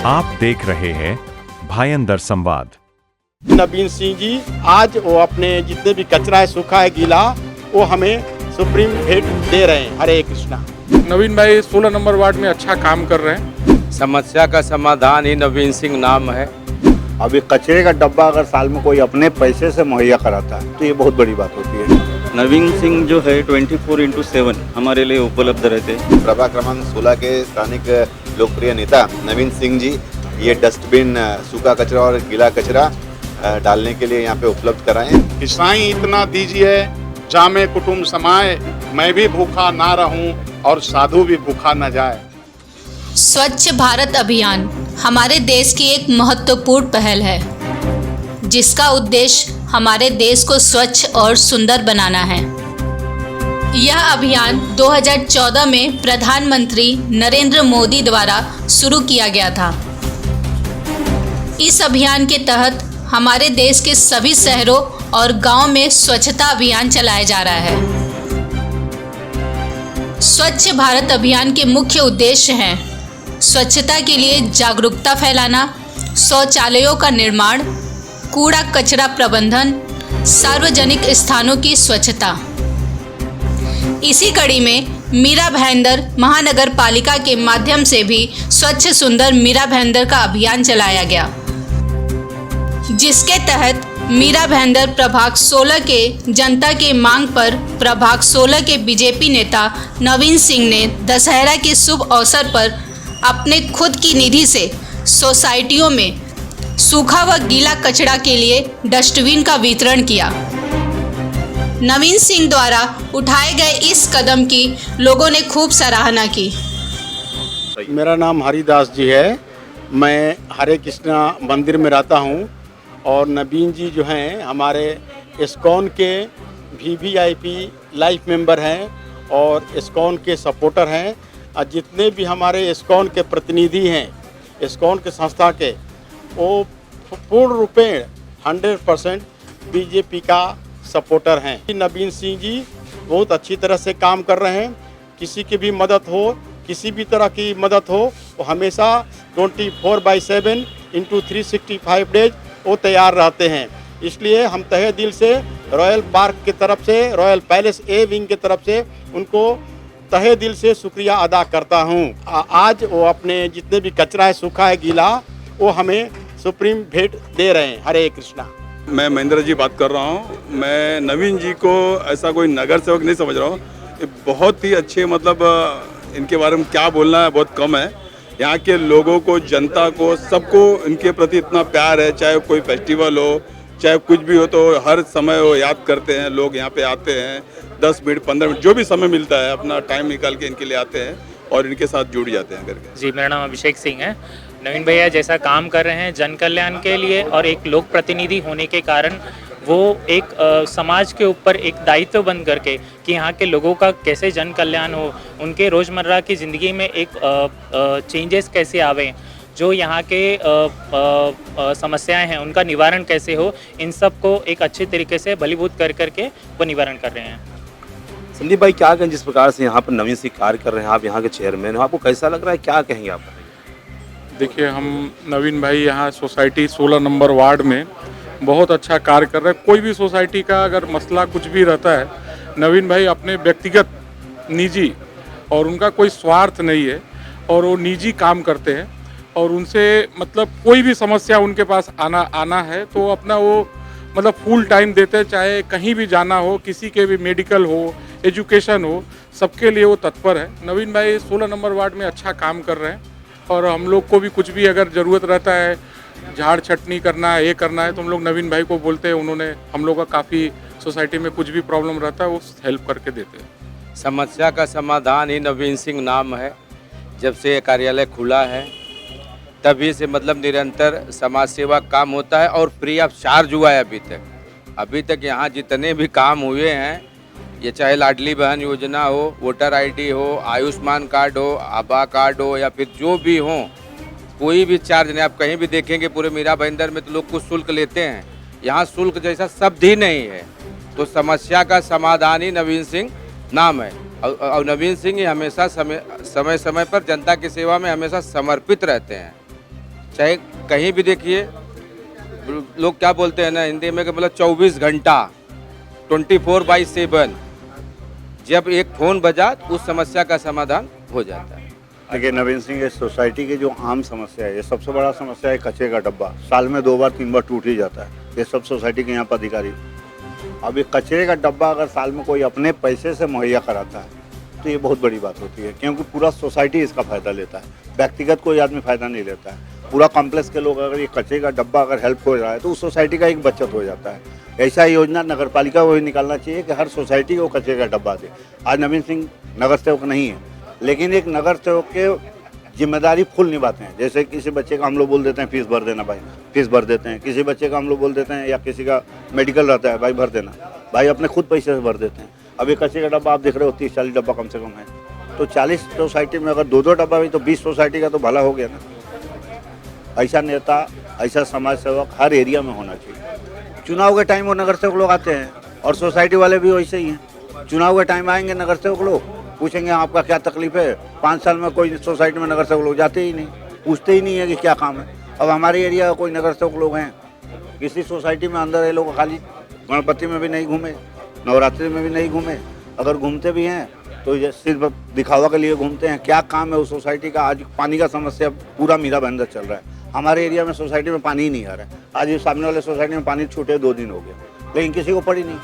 आप देख रहे हैं भायंदर संवाद। नवीन सिंह जी आज वो अपने जितने भी कचरा है, सूखा है, गीला, वो हमें सुप्रीम भेंट दे रहे हैं। हरे कृष्णा। नवीन भाई 16 नंबर वार्ड में अच्छा काम कर रहे हैं। समस्या का समाधान ही नवीन सिंह नाम है। अभी कचरे का डब्बा अगर साल में कोई अपने पैसे से मुहैया कराता है तो ये बहुत बड़ी बात होती है। नवीन सिंह जो है 24/7 हमारे लिए उपलब्ध रहते हैं। प्रभाग क्रमांक 16 के स्थानिक लोकप्रिय नेता नवीन सिंह जी ये डस्टबिन सूखा कचरा और गीला कचरा डालने के लिए यहाँ पे उपलब्ध कराएं। ईसाई इतना दीजिए जामे कुटुम्ब समाए, मैं भी भूखा ना रहूं और साधु भी भूखा न जाए। स्वच्छ भारत अभियान हमारे देश की एक महत्वपूर्ण पहल है, जिसका उद्देश्य हमारे देश को स्वच्छ और सुंदर बनाना है। यह अभियान 2014 में प्रधानमंत्री नरेंद्र मोदी द्वारा शुरू किया गया था। इस अभियान के तहत हमारे देश के सभी शहरों और गांव में स्वच्छता अभियान चलाया जा रहा है। स्वच्छ भारत अभियान के मुख्य उद्देश्य हैं स्वच्छता के लिए जागरूकता फैलाना, शौचालयों का निर्माण, कूड़ा कचरा प्रबंधन, सार्वजनिक स्थानों की स्वच्छता। इसी कड़ी में मीरा भाईंदर महानगर पालिका के माध्यम से भी स्वच्छ सुंदर मीरा भाईंदर का अभियान चलाया गया, जिसके तहत मीरा भाईंदर प्रभाग 16 के जनता के मांग पर प्रभाग 16 के बीजेपी नेता नवीन सिंह ने दशहरा के शुभ अवसर पर अपने खुद की निधि से सोसाइटियों में सूखा व गीला कचरा के लिए डस्टबिन का वितरण किया। नवीन सिंह द्वारा उठाए गए इस कदम की लोगों ने खूब सराहना की। मेरा नाम हरिदास जी है, मैं हरे कृष्णा मंदिर में रहता हूँ और नवीन जी जो हैं हमारे इस्कॉन के VVIP लाइफ मेंबर हैं और इस्कॉन के सपोर्टर हैं। और जितने भी हमारे इस्कॉन के प्रतिनिधि हैं, इस्कॉन के संस्था के, वो पूर्ण रूपेण 100% बीजेपी का सपोर्टर हैं। नवीन सिंह जी बहुत अच्छी तरह से काम कर रहे हैं। किसी की भी मदद हो, किसी भी तरह की मदद हो, वो हमेशा 24/7 × 365 डेज वो तैयार रहते हैं। इसलिए हम तहे दिल से रॉयल पार्क की तरफ से, रॉयल पैलेस A विंग की तरफ से उनको तहे दिल से शुक्रिया अदा करता हूँ। आज वो अपने जितने भी कचरा है, सूखा है, गीला, वो हमें सुप्रीम भेंट दे रहे हैं। हरे कृष्णा। मैं महेंद्र जी बात कर रहा हूँ। मैं नवीन जी को ऐसा कोई नगर सेवक नहीं समझ रहा हूँ। ये बहुत ही अच्छे, मतलब इनके बारे में क्या बोलना है, बहुत कम है। यहाँ के लोगों को, जनता को, सबको इनके प्रति इतना प्यार है। चाहे कोई फेस्टिवल हो, चाहे कुछ भी हो, तो हर समय वो याद करते हैं। लोग यहाँ पे आते हैं, 10 मिनट 15 मिनट जो भी समय मिलता है अपना टाइम निकाल के इनके लिए आते हैं और इनके साथ जुड़ जाते हैं करके। जी, मेरा नाम अभिषेक सिंह है। नवीन भैया जैसा काम कर रहे हैं जन कल्याण के लिए और एक लोक प्रतिनिधि होने के कारण वो एक समाज के ऊपर एक दायित्व बन करके कि यहाँ के लोगों का कैसे जन कल्याण हो, उनके रोज़मर्रा की ज़िंदगी में एक चेंजेस कैसे आवे, जो यहाँ के समस्याएं हैं उनका निवारण कैसे हो, इन सब को एक अच्छे तरीके से बलीभूत कर करके वो निवारण कर रहे हैं। संदीप भाई, क्या कहें, जिस प्रकार से यहाँ पर नवीन सिंह कार्य कर रहे हैं, आप यहाँ के चेयरमैन हो, आपको कैसा लग रहा है, क्या कहेंगे आप? देखिए, हम नवीन भाई यहाँ सोसाइटी 16 नंबर वार्ड में बहुत अच्छा कार्य कर रहे हैं। कोई भी सोसाइटी का अगर मसला कुछ भी रहता है, नवीन भाई अपने व्यक्तिगत, निजी, और उनका कोई स्वार्थ नहीं है और वो निजी काम करते हैं और उनसे मतलब कोई भी समस्या उनके पास आना है तो अपना वो मतलब फुल टाइम देते हैं। चाहे कहीं भी जाना हो, किसी के भी मेडिकल हो, एजुकेशन हो, सबके लिए वो तत्पर है। नवीन भाई 16 नंबर वार्ड में अच्छा काम कर रहे हैं और हम लोग को भी कुछ भी अगर ज़रूरत रहता है, झाड़ छटनी करना है, ये करना है, तो हम लोग नवीन भाई को बोलते हैं। उन्होंने हम लोग का काफ़ी सोसाइटी में कुछ भी प्रॉब्लम रहता है वो हेल्प करके देते हैं। समस्या का समाधान ही नवीन सिंह नाम है। जब से कार्यालय खुला है तभी से मतलब निरंतर समाज सेवा काम होता है और फ्री ऑफ चार्ज हुआ है अभी तक यहाँ जितने भी काम हुए हैं, ये चाहे लाडली बहन योजना हो, वोटर ID हो, आयुष्मान कार्ड हो, आभा कार्ड हो, या फिर जो भी हो, कोई भी चार्ज नहीं। आप कहीं भी देखेंगे पूरे मीरा भाईंदर में तो लोग कुछ शुल्क लेते हैं, यहाँ शुल्क जैसा शब्द ही नहीं है। तो समस्या का समाधान ही नवीन सिंह नाम है और नवीन सिंह ही हमेशा समय समय पर जनता की सेवा में हमेशा समर्पित रहते हैं। चाहे कहीं भी देखिए, लोग क्या बोलते हैं ना हिंदी में कि मतलब 24 घंटा 24/7 जब एक फ़ोन बजा तो उस समस्या का समाधान हो जाता है। देखिए नवीन सिंह, ये सोसाइटी की जो आम समस्या है, ये सबसे बड़ा समस्या है कचरे का डब्बा। साल में 2 बार 3 बार टूट ही जाता है। ये सब सोसाइटी के यहाँ पर अधिकारी। अब ये कचरे का डब्बा अगर साल में कोई अपने पैसे से मुहैया कराता है तो ये बहुत बड़ी बात होती है, क्योंकि पूरा सोसाइटी इसका फ़ायदा लेता है। व्यक्तिगत कोई आदमी फ़ायदा नहीं लेता है। पूरा कॉम्प्लेक्स के लोग अगर ये कचरे का डब्बा अगर हेल्प हो रहा है तो उस सोसाइटी का एक बचत हो जाता है। ऐसा योजना नगर पालिका को भी निकालना चाहिए कि हर सोसाइटी को कचरे का डब्बा दे। आज नवीन सिंह नगर सेवक नहीं है, लेकिन एक नगर सेवक के जिम्मेदारी फुल निभाते हैं। जैसे किसी बच्चे का हम लोग बोल देते हैं फीस भर देना, भाई फीस भर देते हैं। किसी बच्चे का हम लोग बोल देते हैं, या किसी का मेडिकल रहता है, भाई भर देना, भाई अपने खुद पैसे से भर देते हैं। अब ये कचरे का डब्बा आप देख रहे हो 30-40 डब्बा कम से कम है, तो 40 सोसाइटी में अगर 2-2 डब्बा भी तो 20 सोसाइटी का तो भला हो गया ना। ऐसा नेता, ऐसा समाज सेवक हर एरिया में होना चाहिए। चुनाव के टाइम वो नगर सेवक लोग आते हैं और सोसाइटी वाले भी वैसे ही हैं। चुनाव के टाइम आएंगे नगर सेवक लोग, पूछेंगे आपका क्या तकलीफ है। 5 साल में कोई सोसाइटी में नगर सेवक लोग जाते ही नहीं, पूछते ही नहीं है कि क्या काम है। अब हमारे एरिया का कोई नगर सेवक लोग हैं, किसी सोसाइटी में अंदर ये लोग खाली गणपति में भी नहीं घूमे, नवरात्रि में भी नहीं घूमे। अगर घूमते भी हैं तो ये सिर्फ दिखावा के लिए घूमते हैं। क्या काम है उस सोसाइटी का। आज पानी का समस्या पूरा मीरा भाईंदर चल रहा है। हमारे एरिया में सोसाइटी में पानी ही नहीं आ रहा है। आज ये सामने वाले सोसाइटी में पानी छूटे 2 दिन हो गए, लेकिन किसी को पड़ी नहीं।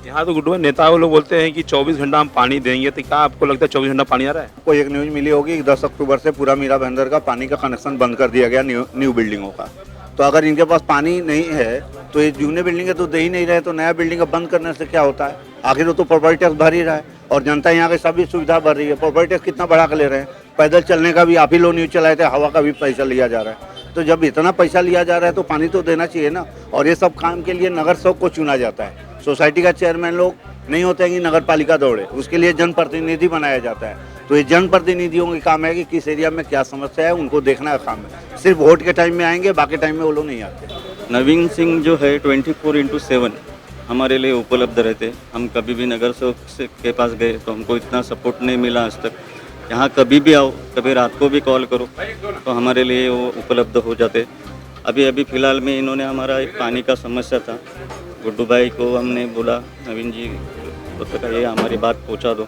यहाँ तो गुड्डू नेता वो लोग बोलते हैं कि 24 घंटा हम पानी देंगे, तो क्या आपको लगता है 24 घंटा पानी आ रहा है? कोई एक न्यूज़ मिली होगी कि 10 अक्टूबर से पूरा मीरा भाईंदर का पानी का कनेक्शन बंद कर दिया गया न्यू बिल्डिंगों का। तो अगर इनके पास पानी नहीं है तो ये जूने बिल्डिंगें तो दे ही नहीं रहे, तो नया बिल्डिंग बंद करने से क्या होता है। आखिर वो तो प्रॉपर्टी टैक्स भर ही रहा है और जनता यहाँ की सभी सुविधा भर रही है। प्रॉपर्टी टैक्स कितना बढ़ा कर ले रहे हैं। पैदल चलने का भी आप ही लोग न्यूज़ चलाए थे, हवा का भी पैसा लिया जा रहा है। तो जब इतना पैसा लिया जा रहा है तो पानी तो देना चाहिए ना। और ये सब काम के लिए नगर सेवक को चुना जाता है। सोसाइटी का चेयरमैन लोग नहीं होते हैं कि नगर पालिका दौड़े, उसके लिए जनप्रतिनिधि बनाया जाता है। तो ये जनप्रतिनिधियों का काम है कि किस एरिया में क्या समस्या है उनको देखना का काम है। सिर्फ वोट के टाइम में आएंगे, बाकी टाइम में वो लोग नहीं आते। नवीन सिंह जो है 24/7 हमारे लिए उपलब्ध रहते। हम कभी भी नगर सेवक के पास गए तो हमको इतना सपोर्ट नहीं मिला आज तक। यहाँ कभी भी आओ, कभी रात को भी कॉल करो तो हमारे लिए वो उपलब्ध हो जाते। अभी फ़िलहाल में इन्होंने हमारा एक पानी का समस्या था, गुड्डू भाई को हमने बोला नवीन जी तो ये हमारी बात पहुँचा दो।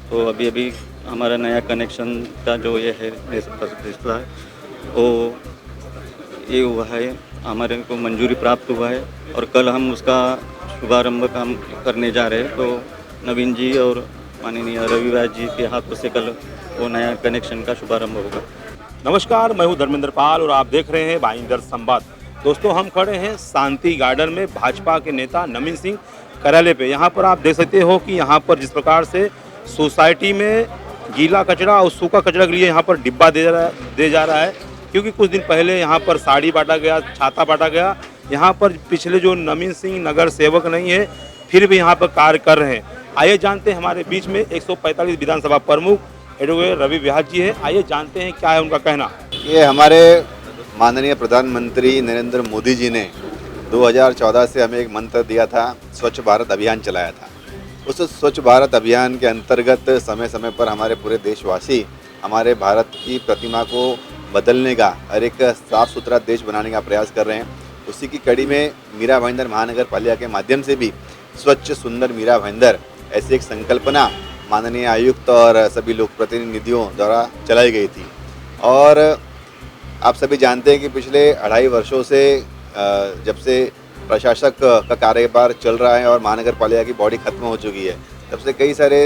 तो अभी हमारा नया कनेक्शन का जो ये है फैसला है वो ये हुआ है, हमारे को मंजूरी प्राप्त हुआ है और कल हम उसका शुभारंभ काम करने जा रहे हैं। तो नवीन जी और माननीय रविराज जी के हाथों से कल वो नया कनेक्शन का शुभारंभ होगा। नमस्कार, मैं हूँ धर्मेंद्र पाल और आप देख रहे हैं भाईंदर संवाद। दोस्तों, हम खड़े हैं शांति गार्डन में भाजपा के नेता नवीन सिंह कार्यालय पे। यहाँ पर आप देख सकते हो कि यहाँ पर जिस प्रकार से सोसाइटी में गीला कचरा और सूखा कचरा के लिए यहाँ पर डिब्बा दे जा रहा है, क्योंकि कुछ दिन पहले यहाँ पर साड़ी बांटा गया, छाता बांटा गया। यहाँ पर पिछले जो नवीन सिंह नगर सेवक नहीं है फिर भी यहाँ पर कार्य कर रहे हैं। आइए जानते हैं, हमारे बीच में 145 विधानसभा प्रमुख एडवोकेट रवि व्यास जी है। आइए जानते हैं क्या है उनका कहना। ये हमारे माननीय प्रधानमंत्री नरेंद्र मोदी जी ने 2014 से हमें एक मंत्र दिया था, स्वच्छ भारत अभियान चलाया था। उस स्वच्छ भारत अभियान के अंतर्गत समय समय पर हमारे पूरे देशवासी हमारे भारत की प्रतिमा को बदलने का और एक साफ़ सुथरा देश बनाने का प्रयास कर रहे हैं। उसी की कड़ी में मीरा भाईंदर महानगर पालिका के माध्यम से भी स्वच्छ सुंदर मीरा भाईंदर ऐसी एक संकल्पना माननीय आयुक्त और सभी लोक प्रतिनिधियों द्वारा चलाई गई थी। और आप सभी जानते हैं कि पिछले 2.5 वर्षों से जब से प्रशासक का कार्यभार चल रहा है और महानगर पालिका की बॉडी खत्म हो चुकी है, तब से कई सारे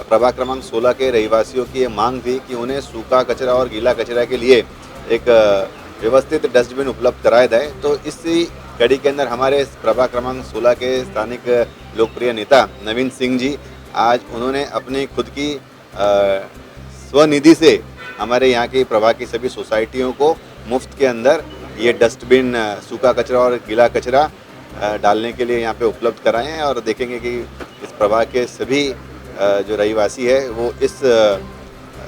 प्रभाग क्रमांक 16 के रहवासियों की ये मांग थी कि उन्हें सूखा कचरा और गीला कचरा के लिए एक व्यवस्थित डस्टबिन उपलब्ध कराए जाए। तो इसी कड़ी के अंदर हमारे प्रभाग क्रमांक 16 के स्थानिक लोकप्रिय नेता नवीन सिंह जी आज उन्होंने अपनी खुद की स्वनिधि से हमारे यहाँ की प्रभाग की सभी सोसाइटियों को मुफ्त के अंदर ये डस्टबिन सूखा कचरा और गीला कचरा डालने के लिए यहाँ पे उपलब्ध कराए हैं। और देखेंगे कि इस प्रभाग के सभी जो रहवासी है वो इस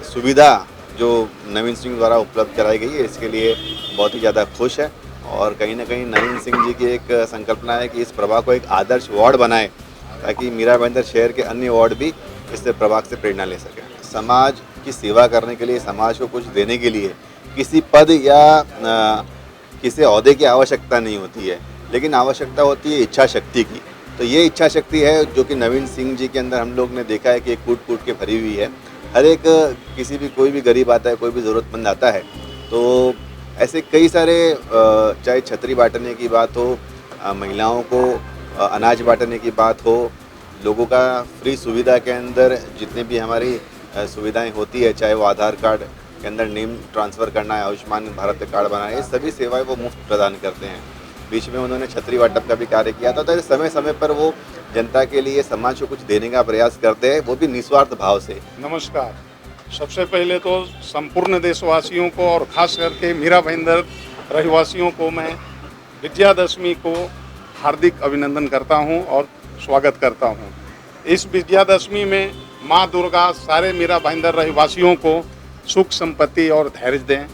सुविधा जो नवीन सिंह द्वारा उपलब्ध कराई गई है इसके लिए बहुत ही ज़्यादा खुश है। और कहीं ना कहीं नवीन सिंह जी की एक संकल्पना है कि इस प्रभाग को एक आदर्श वार्ड बनाए ताकि मीरा भाईंदर शहर के अन्य वार्ड भी इस प्रभाग से प्रेरणा ले सकें। समाज की सेवा करने के लिए, समाज को कुछ देने के लिए किसी पद या किसी ओहदे की आवश्यकता नहीं होती है, लेकिन आवश्यकता होती है इच्छा शक्ति की। तो ये इच्छा शक्ति है जो कि नवीन सिंह जी के अंदर हम लोग ने देखा है कि कूट कूट के भरी हुई है। हर एक किसी भी कोई भी गरीब आता है, कोई भी ज़रूरतमंद आता है, तो ऐसे कई सारे चाहे छतरी बांटने की बात हो, महिलाओं को अनाज बांटने की बात हो, लोगों का फ्री सुविधा के अंदर जितने भी हमारी सुविधाएं होती है, चाहे वो आधार कार्ड के अंदर नेम ट्रांसफ़र करना है, आयुष्मान भारत कार्ड बनाना है, ये सभी सेवाएं वो मुफ्त प्रदान करते हैं। बीच में उन्होंने छतरी वाटप का भी कार्य किया था। तो समय समय पर वो जनता के लिए, समाज को कुछ देने का प्रयास करते हैं, वो भी निस्वार्थ भाव से। नमस्कार। सबसे पहले तो संपूर्ण देशवासियों को और ख़ास करके मीरा भाईंदर रहवासियों को मैं विजयादशमी को हार्दिक अभिनंदन करता हूं और स्वागत करता हूं। इस विजयादशमी में माँ दुर्गा सारे मीरा भाईंदर रहवासियों को सुख संपत्ति और धैर्य दें।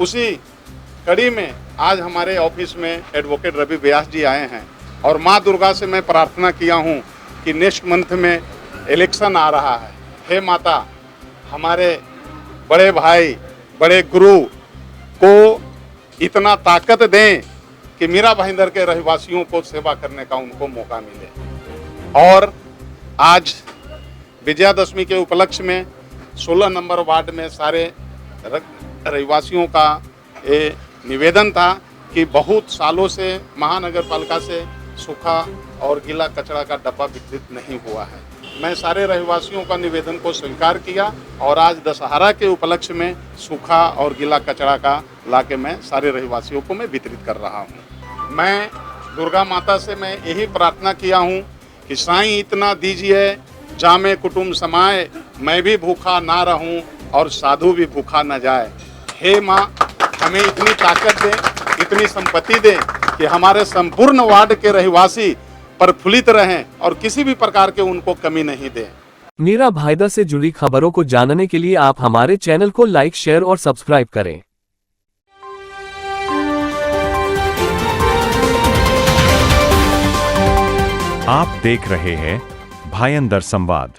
उसी कड़ी में आज हमारे ऑफिस में एडवोकेट रवि व्यास जी आए हैं और माँ दुर्गा से मैं प्रार्थना किया हूँ कि नेक्स्ट मंथ में इलेक्शन आ रहा है, हे माता हमारे बड़े भाई बड़े गुरु को इतना ताकत दें कि मीरा भाईंदर के रहवासियों को सेवा करने का उनको मौका मिले। और आज विजयादशमी के उपलक्ष्य में 16 नंबर वार्ड में सारे रहवासियों का ये निवेदन था कि बहुत सालों से महानगर पालिका से सूखा और गीला कचरा का डब्बा वितरित नहीं हुआ है। मैं सारे रहवासियों का निवेदन को स्वीकार किया और आज दशहरा के उपलक्ष्य में सूखा और गीला कचरा का लाके मैं सारे रहवासियों को मैं वितरित कर रहा हूँ। मैं दुर्गा माता से मैं यही प्रार्थना किया हूँ कि साईं इतना दीजिए जामे कुटुंब समाए, मैं भी भूखा ना रहूं और साधु भी भूखा न जाए। हे माँ हमें इतनी ताकत दे, इतनी संपत्ति दे कि हमारे संपूर्ण वार्ड के रहवासी प्रफुल्लित रहें और किसी भी प्रकार के उनको कमी नहीं दे। मीरा भाईंदर से जुड़ी खबरों को जानने के लिए आप हमारे चैनल को लाइक, शेयर और सब्सक्राइब करें। आप देख रहे हैं भाईंदर संवाद।